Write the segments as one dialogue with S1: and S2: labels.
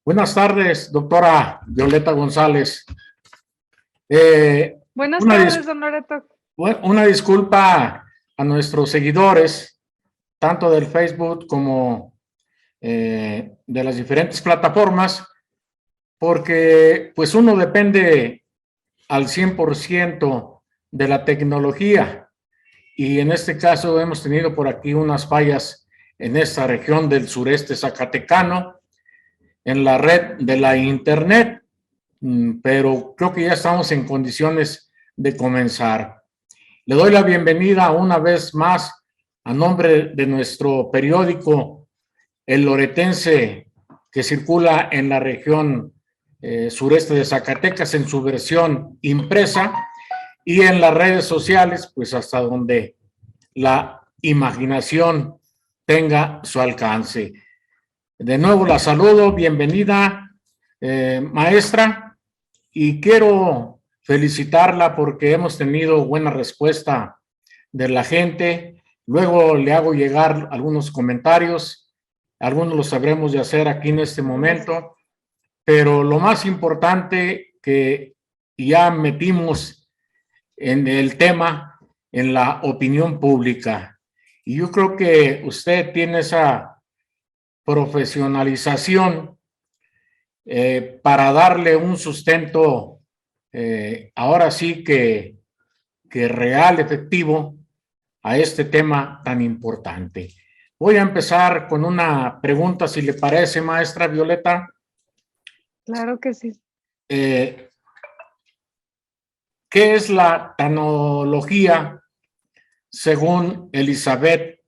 S1: Buenas tardes, doctora Violeta González.
S2: Buenas tardes, don Loreto.
S1: Una disculpa a nuestros seguidores, tanto del Facebook como de las diferentes plataformas, porque pues uno depende al 100% de la tecnología y en este caso hemos tenido por aquí unas fallas en esta región del sureste zacatecano, en la red de la internet, pero creo que ya estamos en condiciones de comenzar. Le doy la bienvenida una vez más a nombre de nuestro periódico El Loretense, que circula en la región sureste de Zacatecas en su versión impresa y en las redes sociales, pues hasta donde la imaginación tenga su alcance. De nuevo la saludo, bienvenida maestra, y quiero felicitarla porque hemos tenido buena respuesta de la gente. Luego le hago llegar algunos comentarios, algunos los sabremos de hacer aquí en este momento, pero lo más importante que ya metimos en el tema, en la opinión pública. Y yo creo que usted tiene esa profesionalización para darle un sustento ahora sí que real, efectivo a este tema tan importante. Voy a empezar con una pregunta, si le parece, maestra Violeta.
S2: Claro que sí.
S1: ¿Qué es la tecnología según Elizabeth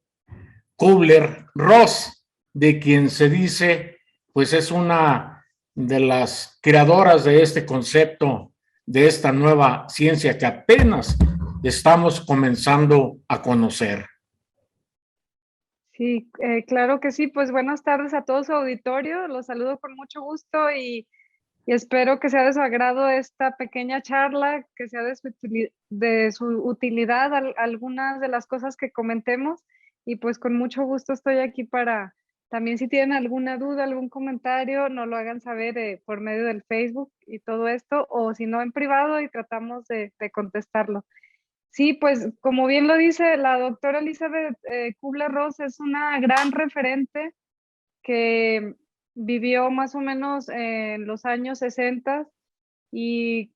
S1: Kubler-Ross, de quien se dice, pues es una de las creadoras de este concepto, de esta nueva ciencia que apenas estamos comenzando a conocer?
S2: Sí, claro que sí. Pues buenas tardes a todo su auditorio. Los saludo con mucho gusto y espero que sea de su agrado esta pequeña charla, que sea de su utilidad algunas de las cosas que comentemos. Y pues con mucho gusto estoy aquí para, también si tienen alguna duda, algún comentario, nos lo hagan saber por medio del Facebook y todo esto, o si no en privado y tratamos de contestarlo. Sí, pues como bien lo dice la doctora Elizabeth Kubler-Ross, es una gran referente que vivió más o menos en los años 60 y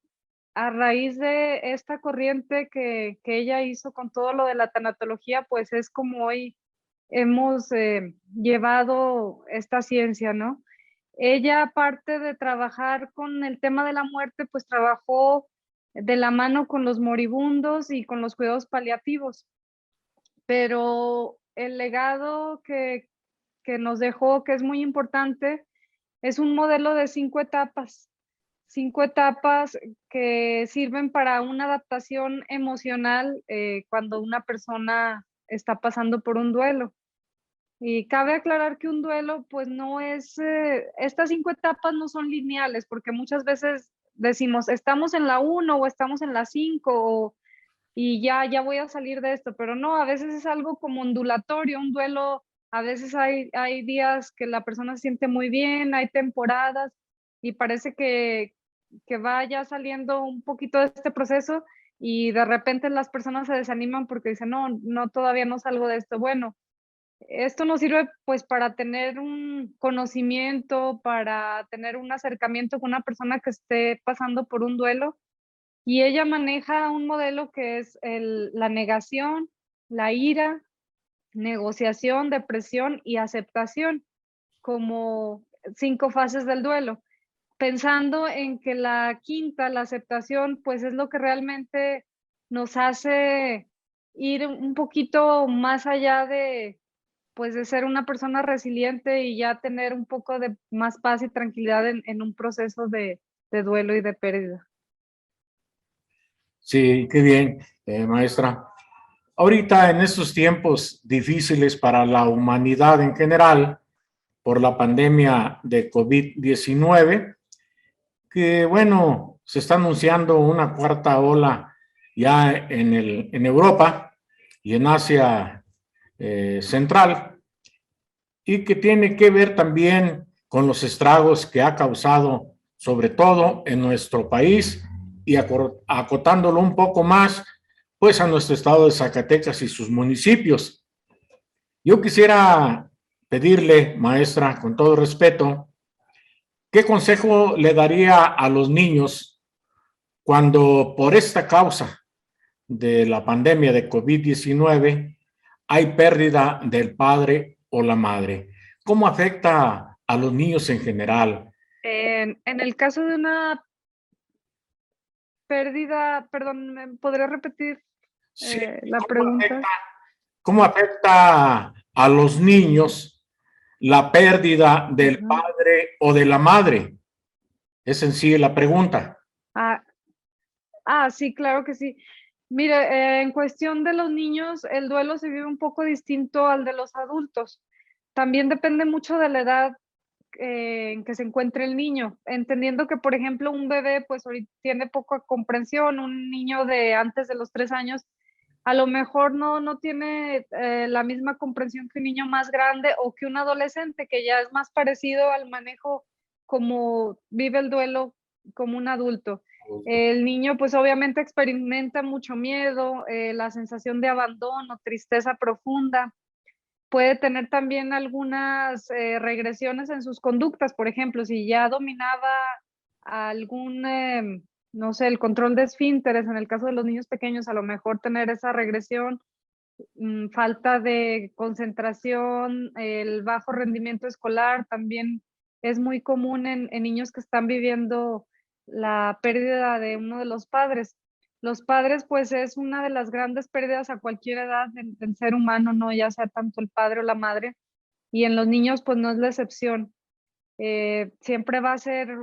S2: a raíz de esta corriente que ella hizo con todo lo de la tanatología, pues es como hoy hemos llevado esta ciencia, ¿no? Ella, aparte de trabajar con el tema de la muerte, pues trabajó de la mano con los moribundos y con los cuidados paliativos. Pero el legado que nos dejó, que es muy importante, es un modelo de 5 etapas que sirven para una adaptación emocional cuando una persona está pasando por un duelo. Y cabe aclarar que un duelo, pues no es, estas 5 etapas no son lineales, porque muchas veces decimos, estamos en la 1 o estamos en la 5 y ya voy a salir de esto, pero no, a veces es algo como ondulatorio, un duelo, a veces hay días que la persona se siente muy bien, hay temporadas y parece que va ya saliendo un poquito de este proceso y de repente las personas se desaniman porque dicen, no, todavía no salgo de esto. Bueno, esto nos sirve pues para tener un conocimiento, para tener un acercamiento con una persona que esté pasando por un duelo, y ella maneja un modelo que es la negación, la ira, negociación, depresión y aceptación como 5 fases del duelo, pensando en que la quinta, la aceptación, pues es lo que realmente nos hace ir un poquito más allá de, pues de ser una persona resiliente y ya tener un poco de más paz y tranquilidad en un proceso de duelo y de pérdida.
S1: Sí, qué bien, maestra. Ahorita en estos tiempos difíciles para la humanidad en general, por la pandemia de COVID-19, que bueno, se está anunciando una cuarta ola ya en Europa y en Asia Central, y que tiene que ver también con los estragos que ha causado, sobre todo en nuestro país, y acotándolo un poco más, pues a nuestro estado de Zacatecas y sus municipios. Yo quisiera pedirle, maestra, con todo respeto, ¿qué consejo le daría a los niños cuando por esta causa de la pandemia de COVID-19 hay pérdida del padre o la madre? ¿Cómo afecta a los niños en general?
S2: En el caso de una pérdida, perdón, ¿me podría repetir
S1: Sí,
S2: la
S1: ¿cómo
S2: pregunta?
S1: afecta, cómo afecta a los niños la pérdida del
S2: Ajá.
S1: padre o de la madre? Es en sí la pregunta.
S2: Ah, sí, claro que sí. Mire, en cuestión de los niños, el duelo se vive un poco distinto al de los adultos. También depende mucho de la edad en que se encuentre el niño, entendiendo que, por ejemplo, un bebé, pues ahorita tiene poca comprensión, un niño de antes de los 3 años, a lo mejor no tiene la misma comprensión que un niño más grande o que un adolescente, que ya es más parecido al manejo como vive el duelo como un adulto. El niño, pues obviamente experimenta mucho miedo, la sensación de abandono, tristeza profunda. Puede tener también algunas regresiones en sus conductas, por ejemplo, si ya dominaba algún, no sé, el control de esfínteres, en el caso de los niños pequeños, a lo mejor tener esa regresión, falta de concentración, el bajo rendimiento escolar también es muy común en niños que están viviendo la pérdida de uno de los padres. Los padres, pues, es una de las grandes pérdidas a cualquier edad del ser humano, ¿no? Ya sea tanto el padre o la madre, y en los niños, pues, no es la excepción. Siempre va a ser,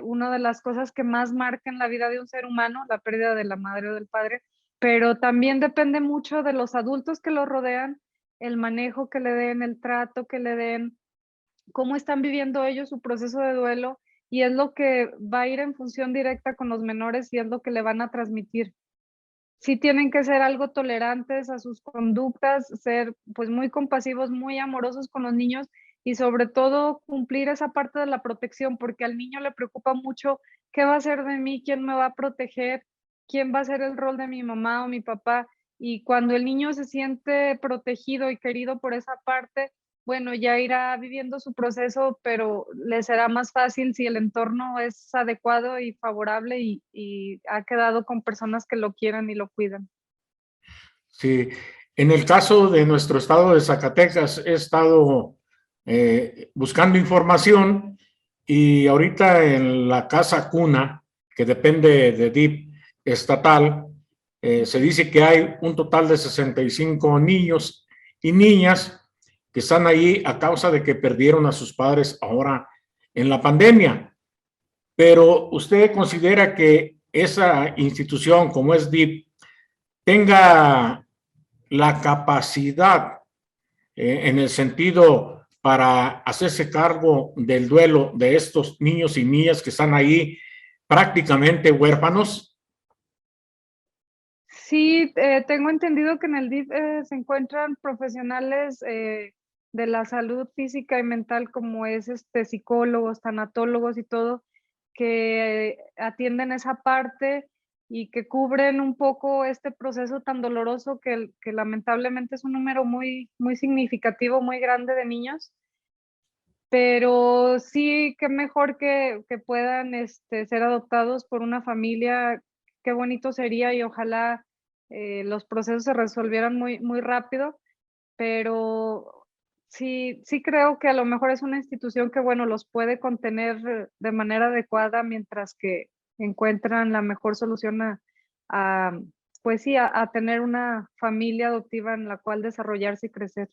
S2: una de las cosas que más marcan la vida de un ser humano, la pérdida de la madre o del padre, pero también depende mucho de los adultos que lo rodean, el manejo que le den, el trato que le den, cómo están viviendo ellos su proceso de duelo, y es lo que va a ir en función directa con los menores y es lo que le van a transmitir. Sí tienen que ser algo tolerantes a sus conductas, ser, pues, muy compasivos, muy amorosos con los niños y, sobre todo, cumplir esa parte de la protección, porque al niño le preocupa mucho, ¿qué va a ser de mí? ¿Quién me va a proteger? ¿Quién va a ser el rol de mi mamá o mi papá? Y cuando el niño se siente protegido y querido por esa parte, bueno, ya irá viviendo su proceso, pero le será más fácil si el entorno es adecuado y favorable y ha quedado con personas que lo quieran y lo cuidan.
S1: Sí, en el caso de nuestro estado de Zacatecas, he estado buscando información y ahorita en la casa cuna, que depende de DIP estatal, se dice que hay un total de 65 niños y niñas que están ahí a causa de que perdieron a sus padres ahora en la pandemia. Pero ¿usted considera que esa institución como es DIP tenga la capacidad en el sentido para hacerse cargo del duelo de estos niños y niñas que están ahí prácticamente huérfanos?
S2: Sí, tengo entendido que en el DIF se encuentran profesionales de la salud física y mental, como es psicólogos, tanatólogos y todo, que atienden esa parte y que cubren un poco este proceso tan doloroso que lamentablemente es un número muy, muy significativo, muy grande de niños. Pero sí, qué mejor que puedan, ser adoptados por una familia, qué bonito sería y ojalá, los procesos se resolvieran muy muy rápido, pero sí creo que a lo mejor es una institución que, bueno, los puede contener de manera adecuada mientras que encuentran la mejor solución a, pues sí, a tener una familia adoptiva en la cual desarrollarse y crecer.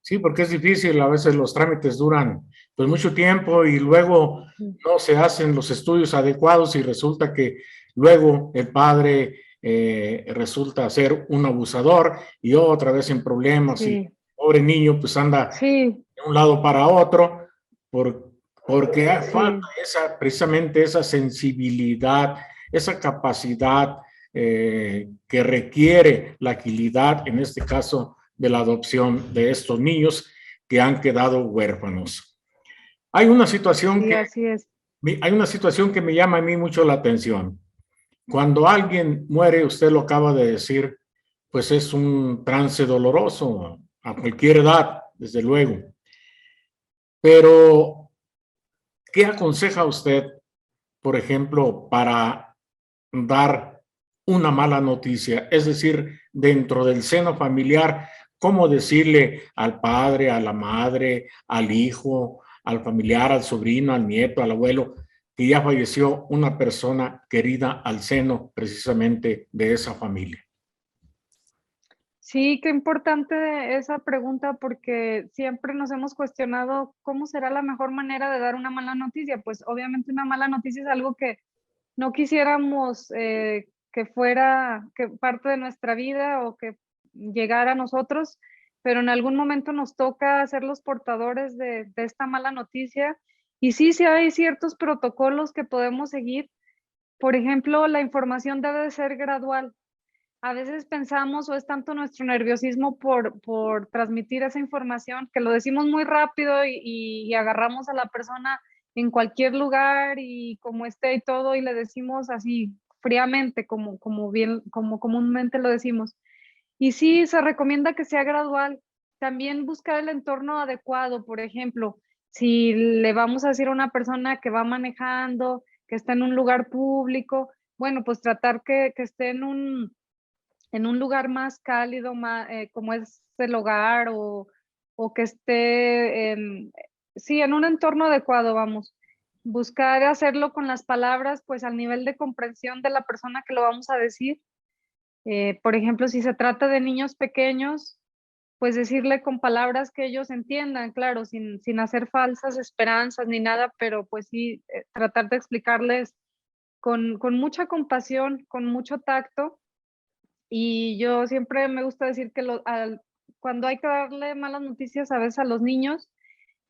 S1: Sí, porque es difícil, a veces los trámites duran pues mucho tiempo y luego
S2: Mm.
S1: no se hacen los estudios adecuados y resulta que luego el padre resulta ser un abusador y otra vez en problemas y
S2: Sí,
S1: pobre niño pues anda
S2: sí,
S1: de un lado para otro por, porque falta
S2: sí.
S1: esa, precisamente esa sensibilidad, esa capacidad que requiere la agilidad, en este caso, de la adopción de estos niños que han quedado huérfanos. Hay una situación
S2: Sí,
S1: que,
S2: así es.
S1: hay una situación que me llama a mí mucho la atención. Cuando alguien muere, usted lo acaba de decir, pues es un trance doloroso a cualquier edad, desde luego. Pero, ¿qué aconseja usted, por ejemplo, para dar una mala noticia? Es decir, dentro del seno familiar, ¿cómo decirle al padre, a la madre, al hijo, al familiar, al sobrino, al nieto, al abuelo, que ya falleció una persona querida al seno precisamente de esa familia?
S2: Sí, qué importante esa pregunta porque siempre nos hemos cuestionado cómo será la mejor manera de dar una mala noticia. Pues obviamente una mala noticia es algo que no quisiéramos que fuera que parte de nuestra vida o que llegara a nosotros, pero en algún momento nos toca ser los portadores de esta mala noticia. Y sí, sí hay ciertos protocolos que podemos seguir. Por ejemplo, la información debe de ser gradual. A veces pensamos o es tanto nuestro nerviosismo por transmitir esa información que lo decimos muy rápido y agarramos a la persona en cualquier lugar y como esté y todo y le decimos así fríamente como bien como comúnmente lo decimos. Y sí, se recomienda que sea gradual. También buscar el entorno adecuado, por ejemplo, si le vamos a decir a una persona que va manejando, que está en un lugar público, bueno, pues tratar que esté en un lugar más cálido, como es el hogar o que esté en, sí, en un entorno adecuado, vamos. Buscar hacerlo con las palabras, pues al nivel de comprensión de la persona que lo vamos a decir. Por ejemplo, si se trata de niños pequeños, pues decirle con palabras que ellos entiendan, claro, sin hacer falsas esperanzas ni nada, pero pues sí, tratar de explicarles con mucha compasión, con mucho tacto y yo siempre me gusta decir que cuando hay que darle malas noticias a veces a los niños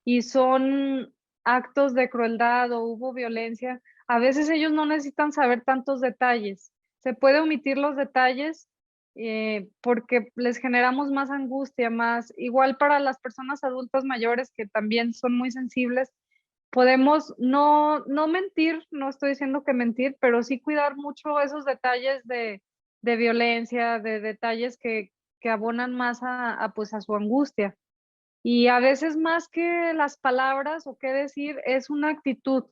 S2: y son actos de crueldad o hubo violencia, a veces ellos no necesitan saber tantos detalles. Se puede omitir los detalles porque les generamos más angustia, más igual para las personas adultas mayores que también son muy sensibles. Podemos no mentir, no estoy diciendo que mentir, pero sí cuidar mucho esos detalles de violencia, de detalles que abonan más pues, a su angustia. Y a veces más que las palabras o qué decir, es una actitud,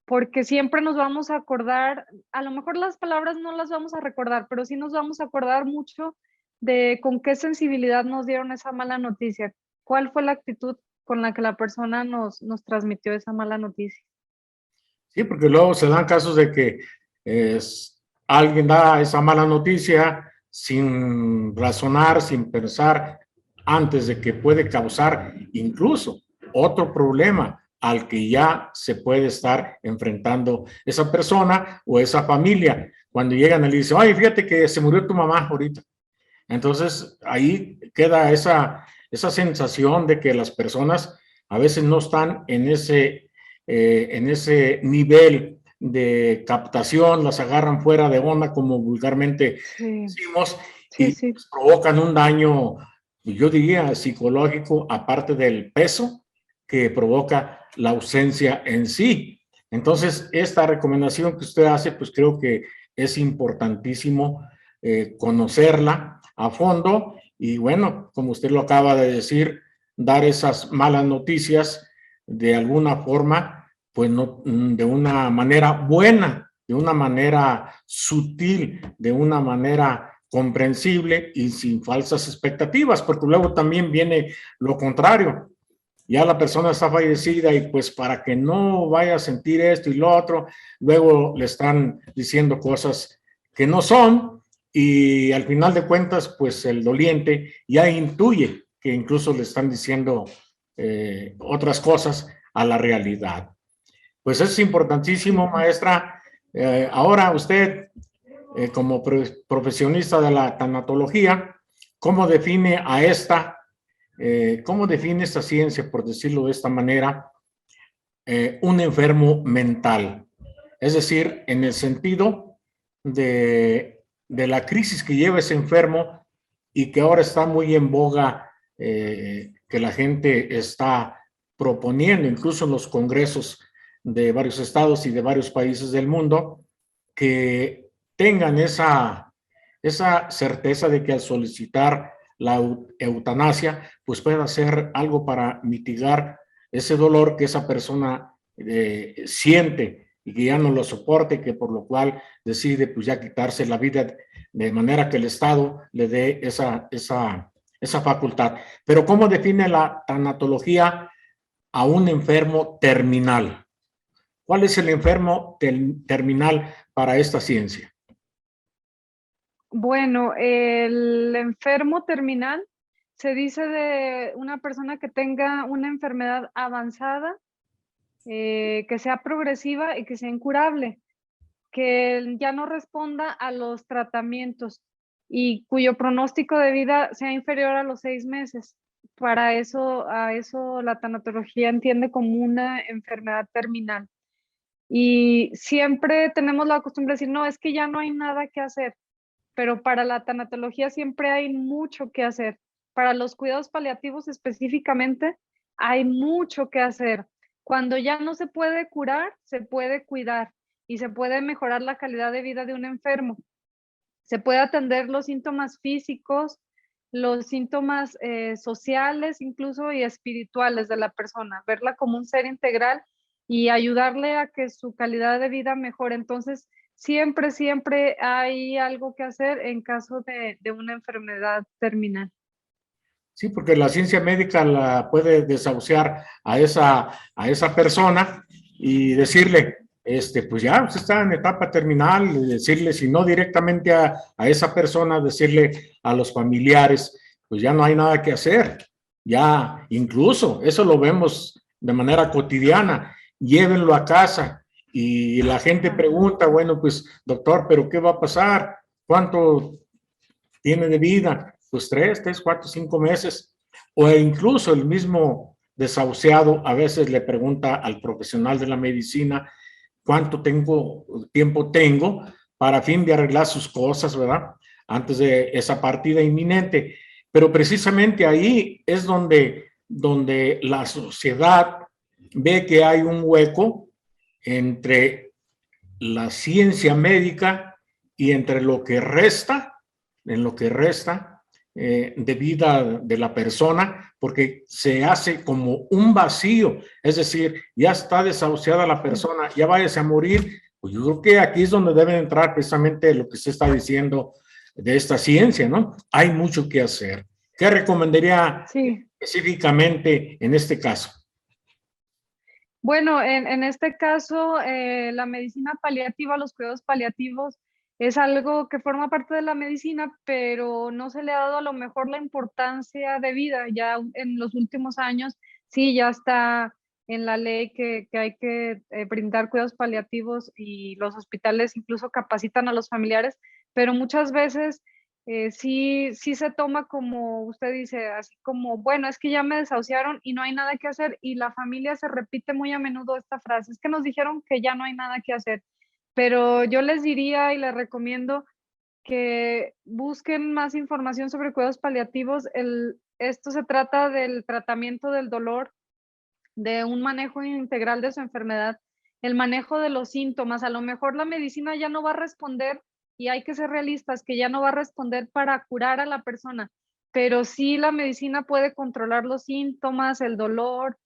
S2: porque siempre nos vamos a acordar, a lo mejor las palabras no las vamos a recordar, pero sí nos vamos a acordar mucho de con qué sensibilidad nos dieron esa mala noticia. ¿Cuál fue la actitud con la que la persona nos transmitió esa mala noticia?
S1: Sí, porque luego se dan casos de que alguien da esa mala noticia sin razonar, sin pensar, antes de que puede causar incluso otro problema al que ya se puede estar enfrentando esa persona o esa familia. Cuando llegan y le dicen, oye, fíjate que se murió tu mamá ahorita. Entonces, ahí queda esa sensación de que las personas a veces no están en ese nivel de captación, las agarran fuera de onda, como vulgarmente
S2: Sí,
S1: decimos,
S2: sí,
S1: y
S2: sí.
S1: pues, provocan un daño, yo diría, psicológico, aparte del peso que provoca la ausencia en sí. Entonces, esta recomendación que usted hace, pues creo que es importantísimo conocerla a fondo y bueno, como usted lo acaba de decir, dar esas malas noticias de alguna forma, pues no, de una manera buena, de una manera sutil, de una manera comprensible y sin falsas expectativas, porque luego también viene lo contrario. Ya la persona está fallecida y pues para que no vaya a sentir esto y lo otro, luego le están diciendo cosas que no son y al final de cuentas, pues el doliente ya intuye que incluso le están diciendo otras cosas a la realidad. Pues es importantísimo,
S2: Sí.
S1: maestra. Ahora usted, como profesionista de la tanatología, ¿cómo define a cómo define esta ciencia, por decirlo de esta manera, un enfermo mental? Es decir, en el sentido de la crisis que lleva ese enfermo y que ahora está muy en boga, que la gente está proponiendo, incluso en los congresos de varios estados y de varios países del mundo, que tengan esa certeza de que al solicitar la eutanasia, pues puede hacer algo para mitigar ese dolor que esa persona siente y que ya no lo soporte, que por lo cual decide pues ya quitarse la vida, de manera que el Estado le dé esa facultad. Pero ¿cómo define la tanatología a un enfermo terminal? ¿Cuál es el enfermo terminal para esta ciencia?
S2: Bueno, el enfermo terminal se dice de una persona que tenga una enfermedad avanzada, que sea progresiva y que sea incurable, que ya no responda a los tratamientos y cuyo pronóstico de vida sea inferior a los 6 meses. Para eso, a eso la tanatología entiende como una enfermedad terminal. Y siempre tenemos la costumbre de decir, no, es que ya no hay nada que hacer, pero para la tanatología siempre hay mucho que hacer. Para los cuidados paliativos específicamente, hay mucho que hacer. Cuando ya no se puede curar, se puede cuidar y se puede mejorar la calidad de vida de un enfermo. Se puede atender los síntomas físicos, los síntomas sociales, incluso y espirituales de la persona, verla como un ser integral y ayudarle a que su calidad de vida mejore. Entonces, siempre, siempre hay algo que hacer en caso de una enfermedad terminal.
S1: Sí, porque la ciencia médica la puede desahuciar a esa persona y decirle, pues ya usted está en etapa terminal, y decirle, si no directamente a esa persona, decirle a los familiares, pues ya no hay nada que hacer. Ya, incluso, eso lo vemos de manera cotidiana, llévenlo a casa y la gente pregunta, bueno, pues doctor, ¿pero qué va a pasar? ¿Cuánto tiene de vida? Pues 3, 4, 5 meses, o incluso el mismo desahuciado a veces le pregunta al profesional de la medicina cuánto tiempo tengo para fin de arreglar sus cosas, ¿verdad? Antes de esa partida inminente. Pero precisamente ahí es donde la sociedad ve que hay un hueco entre la ciencia médica y entre lo que resta, en lo que resta de vida de la persona, porque se hace como un vacío, es decir, ya está desahuciada la persona, ya váyase a morir. Pues yo creo que aquí es donde debe entrar precisamente lo que se está diciendo de esta ciencia, ¿no? Hay mucho que hacer. ¿Qué recomendaría
S2: Sí.
S1: específicamente en este caso?
S2: Bueno, en este caso, la medicina paliativa, los cuidados paliativos, es algo que forma parte de la medicina, pero no se le ha dado a lo mejor la importancia de vida. Ya en los últimos años, sí, ya está en la ley que hay que brindar cuidados paliativos y los hospitales incluso capacitan a los familiares, pero muchas veces sí se toma como usted dice, así como, bueno, es que ya me desahuciaron y no hay nada que hacer, y la familia se repite muy a menudo esta frase, es que nos dijeron que ya no hay nada que hacer, pero yo les diría y les recomiendo que busquen más información sobre cuidados paliativos. Esto se trata del tratamiento del dolor, de un manejo integral de su enfermedad, el manejo de los síntomas. A lo mejor la medicina ya no va a responder, y hay que ser realistas, que ya no va a responder para curar a la persona, pero sí la medicina puede controlar los síntomas, el dolor,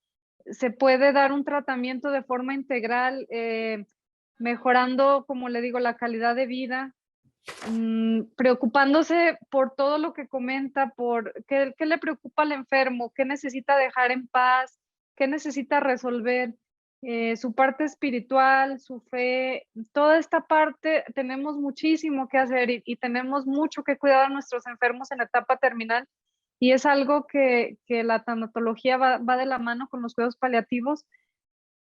S2: se puede dar un tratamiento de forma integral, mejorando, como le digo, la calidad de vida, preocupándose por todo lo que comenta, por qué le preocupa al enfermo, qué necesita dejar en paz, qué necesita resolver, su parte espiritual, su fe, toda esta parte tenemos muchísimo que hacer y tenemos mucho que cuidar a nuestros enfermos en la etapa terminal, y es algo que la tanatología va de la mano con los cuidados paliativos,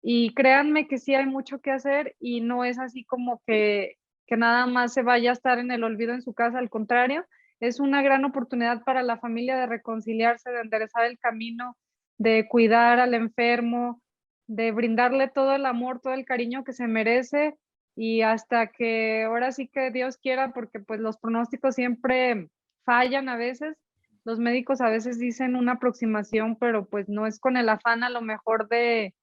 S2: y créanme que sí hay mucho que hacer y no es así como que nada más se vaya a estar en el olvido en su casa, al contrario, es una gran oportunidad para la familia de reconciliarse, de enderezar el camino, de cuidar al enfermo, de brindarle todo el amor, todo el cariño que se merece, y hasta que ahora sí que Dios quiera, porque pues los pronósticos siempre fallan a veces, los médicos a veces dicen una aproximación, pero pues no es con el afán a lo mejor de,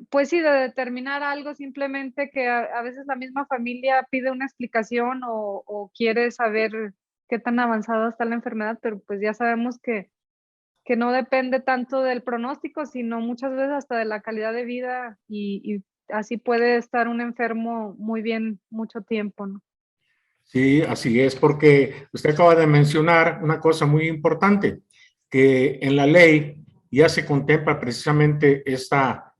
S2: pues sí, de determinar algo, simplemente que a veces la misma familia pide una explicación o quiere saber qué tan avanzada está la enfermedad, pero pues ya sabemos que no depende tanto del pronóstico, sino muchas veces hasta de la calidad de vida y así puede estar un enfermo muy bien mucho tiempo, ¿no?
S1: Sí, así es, porque usted acaba de mencionar una cosa muy importante, que en la ley ya se contempla precisamente esta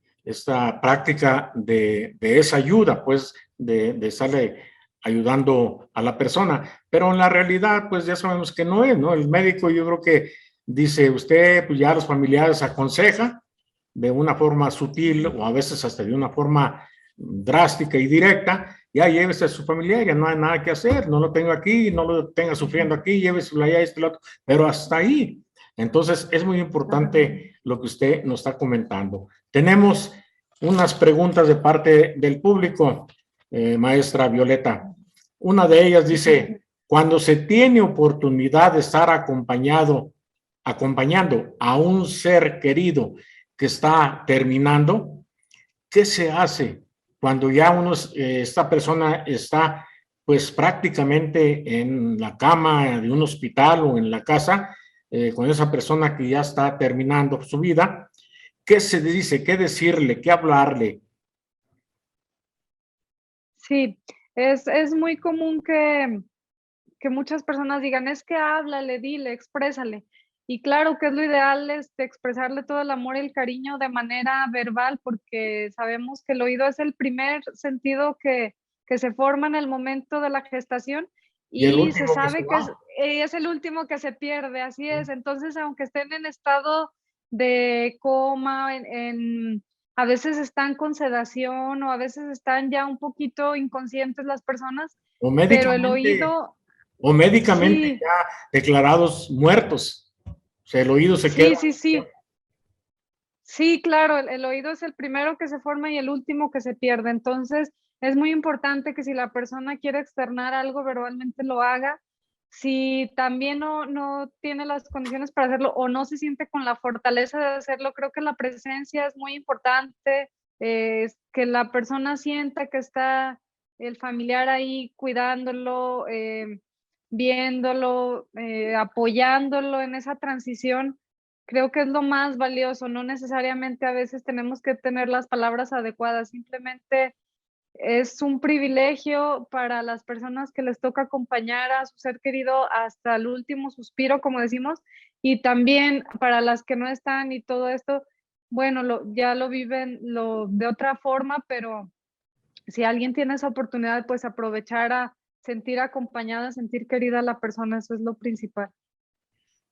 S1: práctica de esa ayuda, pues, de estarle ayudando a la persona. Pero en la realidad, pues ya sabemos que no es, ¿no? El médico yo creo que dice, usted, pues ya los familiares aconseja de una forma sutil o a veces hasta de una forma drástica y directa, ya llévese a su familiar, ya no hay nada que hacer, no lo tengo aquí, no lo tenga sufriendo aquí, lléveselo allá, esto y lo otro, pero hasta ahí. Entonces, es muy importante lo que usted nos está comentando. Tenemos unas preguntas de parte del público, maestra Violeta. Una de ellas dice, cuando se tiene oportunidad de estar acompañando a un ser querido que está terminando, ¿qué se hace cuando ya esta persona está pues prácticamente en la cama de un hospital o en la casa con esa persona que ya está terminando su vida? ¿Qué se dice? ¿Qué decirle? ¿Qué hablarle?
S2: Sí, es muy común que muchas personas digan: "Es que háblale, dile, exprésale". Y claro que es lo ideal, expresarle todo el amor y el cariño de manera verbal, porque sabemos que el oído es el primer sentido que se forma en el momento de la gestación
S1: Y el
S2: y se
S1: último que se
S2: sabe que
S1: va.
S2: es el último que se pierde, así es. Entonces, aunque estén en estado de coma, a veces están con sedación o a veces están ya un poquito inconscientes las personas,
S1: O
S2: pero el
S1: médicamente,
S2: oído
S1: o médicamente
S2: sí,
S1: ya declarados muertos. O sea, el oído se queda.
S2: sí, sí, sí. Sí, claro, el oído es el primero que se forma y el último que se pierde. Entonces, es muy importante que si la persona quiere externar algo verbalmente lo haga. Si también no tiene las condiciones para hacerlo o no se siente con la fortaleza de hacerlo, creo que la presencia es muy importante, que la persona sienta que está el familiar ahí cuidándolo, viéndolo, apoyándolo en esa transición. Creo que es lo más valioso, no necesariamente a veces tenemos que tener las palabras adecuadas, simplemente es un privilegio para las personas que les toca acompañar a su ser querido hasta el último suspiro, como decimos, y también para las que no están y todo esto, bueno, ya lo viven de otra forma, pero si alguien tiene esa oportunidad, pues aprovechar a sentir acompañada, sentir querida a la persona, eso es lo principal.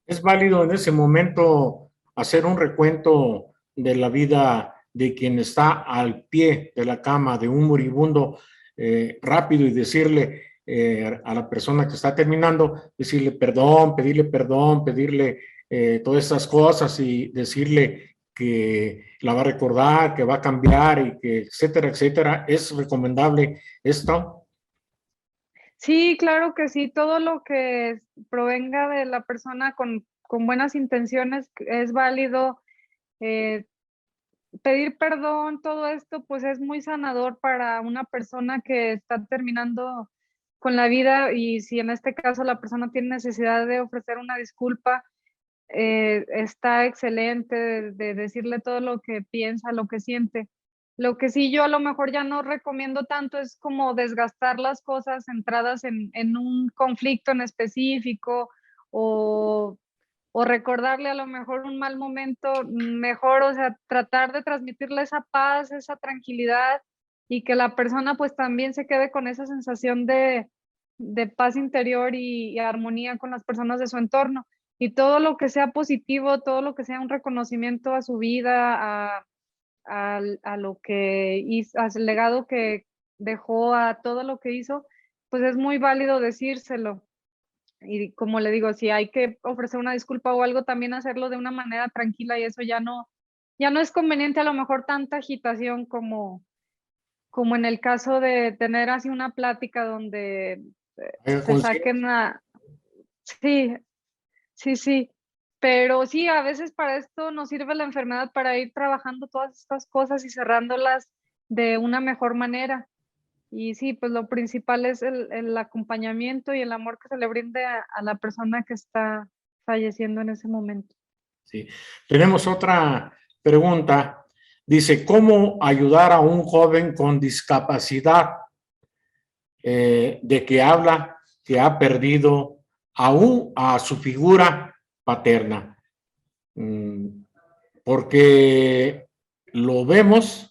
S1: Es válido en ese momento hacer un recuento de la vida de quien está al pie de la cama de un moribundo rápido y decirle a la persona que está terminando, decirle perdón, pedirle todas estas cosas y decirle que la va a recordar, que va a cambiar y que etcétera, etcétera. ¿Es recomendable esto?
S2: Sí, claro que sí, todo lo que provenga de la persona con buenas intenciones es válido. eh, Pedir perdón, todo esto, pues es muy sanador para una persona que está terminando con la vida y si en este caso la persona tiene necesidad de ofrecer una disculpa, está excelente de decirle todo lo que piensa, lo que siente. Lo que sí yo a lo mejor ya no recomiendo tanto es como desgastar las cosas centradas en un conflicto en específico o recordarle a lo mejor un mal momento, mejor, o sea, tratar de transmitirle esa paz, esa tranquilidad y que la persona pues también se quede con esa sensación de paz interior y armonía con las personas de su entorno. Y todo lo que sea positivo, todo lo que sea un reconocimiento a su vida, a lo que hizo, al legado que dejó, a todo lo que hizo, pues es muy válido decírselo. Y como le digo, si hay que ofrecer una disculpa o algo, también hacerlo de una manera tranquila y eso ya no es conveniente a lo mejor tanta agitación como en el caso de tener así una plática donde,
S1: Haga
S2: se
S1: conciencia.
S2: saquen a sí, Sí, sí. Pero sí, a veces para esto nos sirve la enfermedad para ir trabajando todas estas cosas y cerrándolas de una mejor manera. Y sí, pues lo principal es el acompañamiento y el amor que se le brinde a la persona que está falleciendo en ese momento.
S1: Sí. Tenemos otra pregunta. Dice, ¿cómo ayudar a un joven con discapacidad de que habla que ha perdido aún a su figura paterna? Porque lo vemos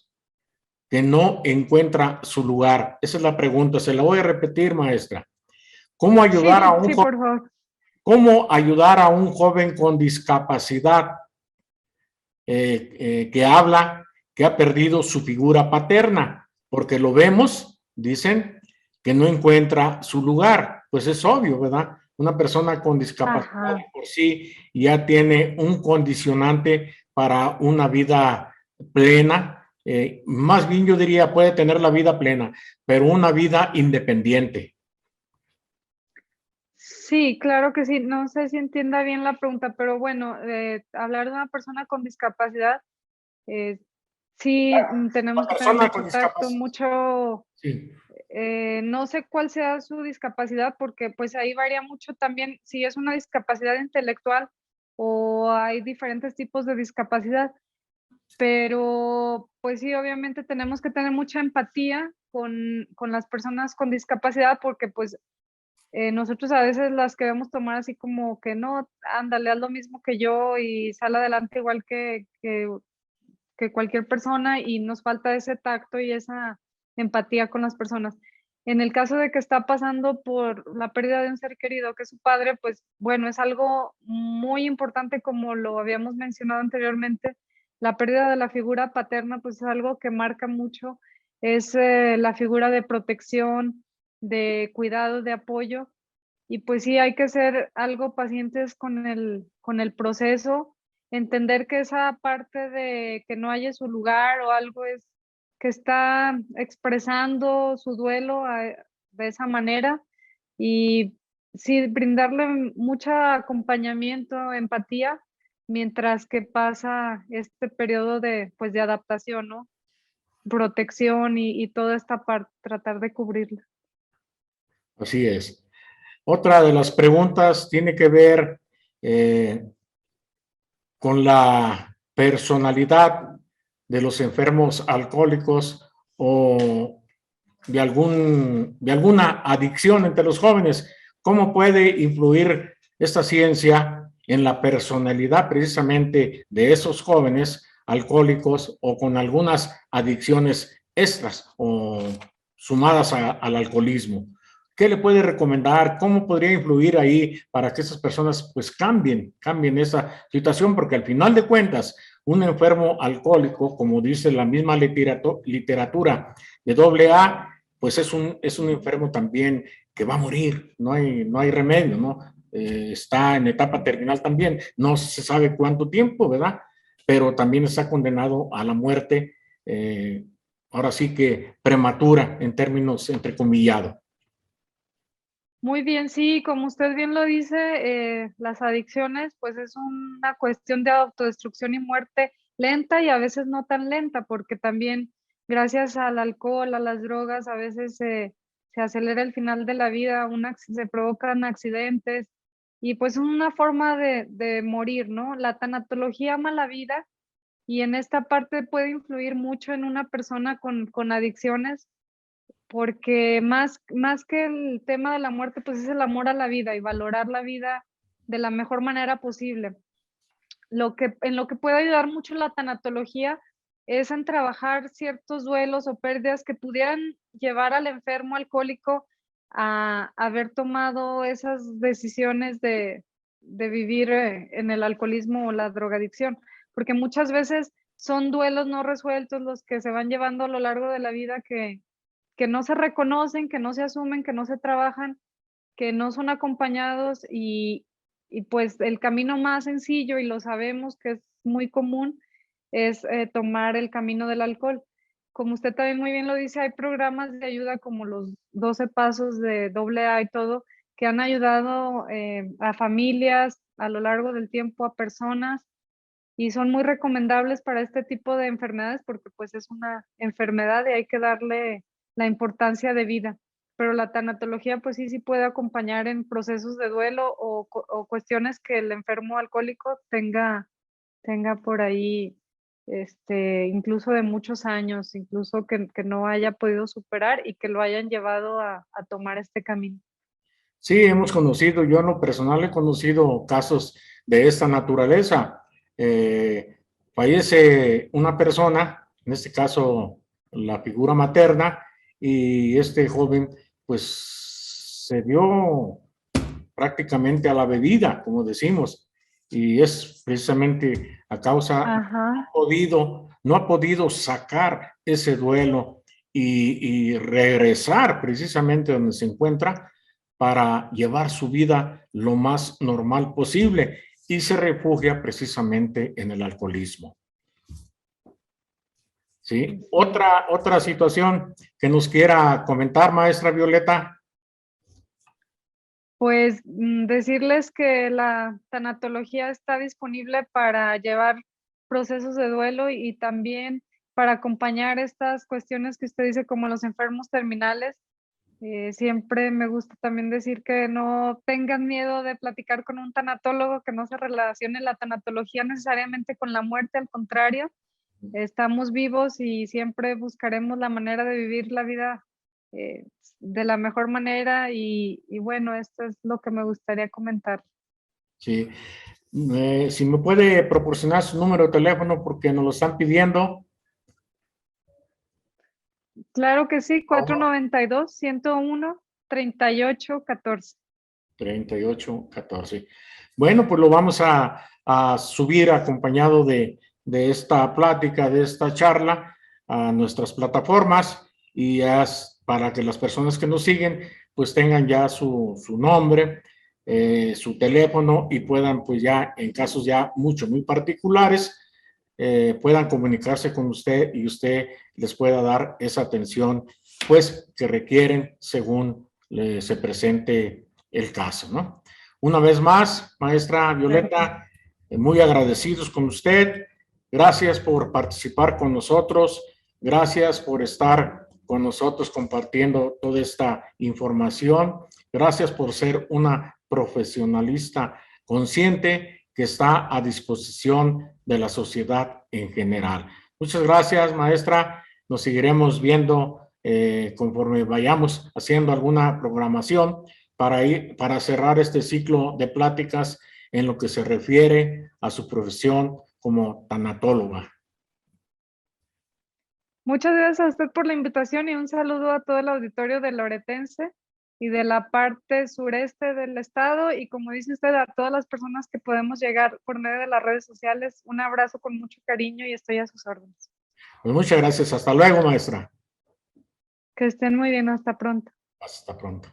S1: que no encuentra su lugar. Esa es la pregunta. Se la voy a repetir, maestra. ¿Cómo ayudar a
S2: Sí,
S1: un
S2: sí,
S1: joven?
S2: por favor.
S1: ¿Cómo ayudar a un joven con discapacidad que habla que ha perdido su figura paterna? Porque lo vemos, dicen, que no encuentra su lugar. Pues es obvio, ¿verdad? Una persona con discapacidad
S2: Ajá.
S1: por sí ya tiene un condicionante para una vida plena. Más bien yo diría, puede tener la vida plena, pero una vida independiente.
S2: Sí, claro que sí. No sé si entienda bien la pregunta, pero bueno, hablar de una persona con discapacidad, eh, sí,
S1: Una
S2: tenemos que tener
S1: persona con
S2: mucho tacto,
S1: discapacidad.
S2: mucho,
S1: Sí.
S2: no sé cuál sea su discapacidad, porque pues ahí varía mucho también si es una discapacidad intelectual o hay diferentes tipos de discapacidad, pero pues sí, obviamente tenemos que tener mucha empatía con las personas con discapacidad porque pues nosotros a veces las queremos tomar así como que no, ándale, haz lo mismo que yo y sal adelante igual que cualquier persona y nos falta ese tacto y esa empatía con las personas. En el caso de que está pasando por la pérdida de un ser querido, que es su padre, pues bueno, es algo muy importante como lo habíamos mencionado anteriormente. La pérdida de la figura paterna, pues es algo que marca mucho, es la figura de protección, de cuidado, de apoyo. Y pues sí, hay que ser algo pacientes con el proceso, entender que esa parte de que no haya su lugar o algo es que está expresando su duelo de esa manera y sí, brindarle mucho acompañamiento, empatía, mientras que pasa este periodo de, pues, de adaptación, ¿no? Protección y toda esta parte, tratar de cubrirla.
S1: Así es. Otra de las preguntas tiene que ver eh, con la personalidad de los enfermos alcohólicos o de alguna adicción entre los jóvenes. ¿Cómo puede influir esta ciencia en la personalidad precisamente de esos jóvenes alcohólicos o con algunas adicciones extras o sumadas al alcoholismo? ¿Qué le puede recomendar? ¿Cómo podría influir ahí para que esas personas pues cambien esa situación? Porque al final de cuentas, un enfermo alcohólico, como dice la misma literatura de AA, pues es un enfermo también que va a morir, no hay remedio, ¿no? Está en etapa terminal también, no se sabe cuánto tiempo, ¿verdad? Pero también está condenado a la muerte, ahora sí que prematura en términos entrecomillados.
S2: Muy bien, sí, como usted bien lo dice, las adicciones, pues es una cuestión de autodestrucción y muerte lenta y a veces no tan lenta, porque también gracias al alcohol, a las drogas, a veces se acelera el final de la vida, se provocan accidentes y pues una forma de morir, ¿no? La tanatología ama la vida y en esta parte puede influir mucho en una persona con adicciones porque más que el tema de la muerte, pues, es el amor a la vida y valorar la vida de la mejor manera posible. Lo que puede ayudar mucho la tanatología es en trabajar ciertos duelos o pérdidas que pudieran llevar al enfermo alcohólico a haber tomado esas decisiones de vivir, en el alcoholismo o la drogadicción, porque muchas veces son duelos no resueltos los que se van llevando a lo largo de la vida que no se reconocen, que no se asumen, que no se trabajan, que no son acompañados y pues el camino más sencillo, y lo sabemos que es muy común, es tomar el camino del alcohol. Como usted también muy bien lo dice, hay programas de ayuda como los 12 pasos de AA y todo, que han ayudado a familias a lo largo del tiempo, a personas, y son muy recomendables para este tipo de enfermedades porque pues es una enfermedad y hay que darle la importancia de vida. Pero la tanatología pues sí puede acompañar en procesos de duelo o cuestiones que el enfermo alcohólico tenga por ahí, incluso de muchos años, incluso que no haya podido superar y que lo hayan llevado a tomar este camino.
S1: Sí, hemos conocido, yo en lo personal he conocido casos de esta naturaleza. Fallece una persona, en este caso la figura materna, y este joven pues se dio prácticamente a la bebida, como decimos, y es precisamente a causa,
S2: Ajá.
S1: no ha podido sacar ese duelo y regresar precisamente donde se encuentra para llevar su vida lo más normal posible y se refugia precisamente en el alcoholismo. ¿Sí? Otra situación que nos quiera comentar, maestra Violeta.
S2: Pues decirles que la tanatología está disponible para llevar procesos de duelo y también para acompañar estas cuestiones que usted dice como los enfermos terminales. Siempre me gusta también decir que no tengan miedo de platicar con un tanatólogo, que no se relacione la tanatología necesariamente con la muerte, al contrario, estamos vivos y siempre buscaremos la manera de vivir la vida de la mejor manera y bueno, esto es lo que me gustaría comentar.
S1: Sí. Si me puede proporcionar su número de teléfono porque nos lo están pidiendo.
S2: Claro que sí, 492-101-3814.
S1: 3814. Bueno, pues lo vamos a subir acompañado de esta plática, de esta charla a nuestras plataformas y para que las personas que nos siguen pues tengan ya su nombre, su teléfono y puedan pues ya en casos ya muy particulares puedan comunicarse con usted y usted les pueda dar esa atención pues que requieren según se presente el caso, ¿no? Una vez más, maestra Violeta, muy agradecidos con usted. Gracias por participar con nosotros. Gracias por estar con nosotros compartiendo toda esta información. Gracias por ser una profesionalista consciente que está a disposición de la sociedad en general. Muchas gracias, maestra. Nos seguiremos viendo conforme vayamos haciendo alguna programación para cerrar este ciclo de pláticas en lo que se refiere a su profesión como tanatóloga.
S2: Muchas gracias a usted por la invitación y un saludo a todo el auditorio de Loretense y de la parte sureste del estado y como dice usted a todas las personas que podemos llegar por medio de las redes sociales. Un abrazo con mucho cariño y estoy a sus órdenes.
S1: Pues muchas gracias. Hasta luego, maestra.
S2: Que estén muy bien. Hasta pronto.
S1: Hasta pronto.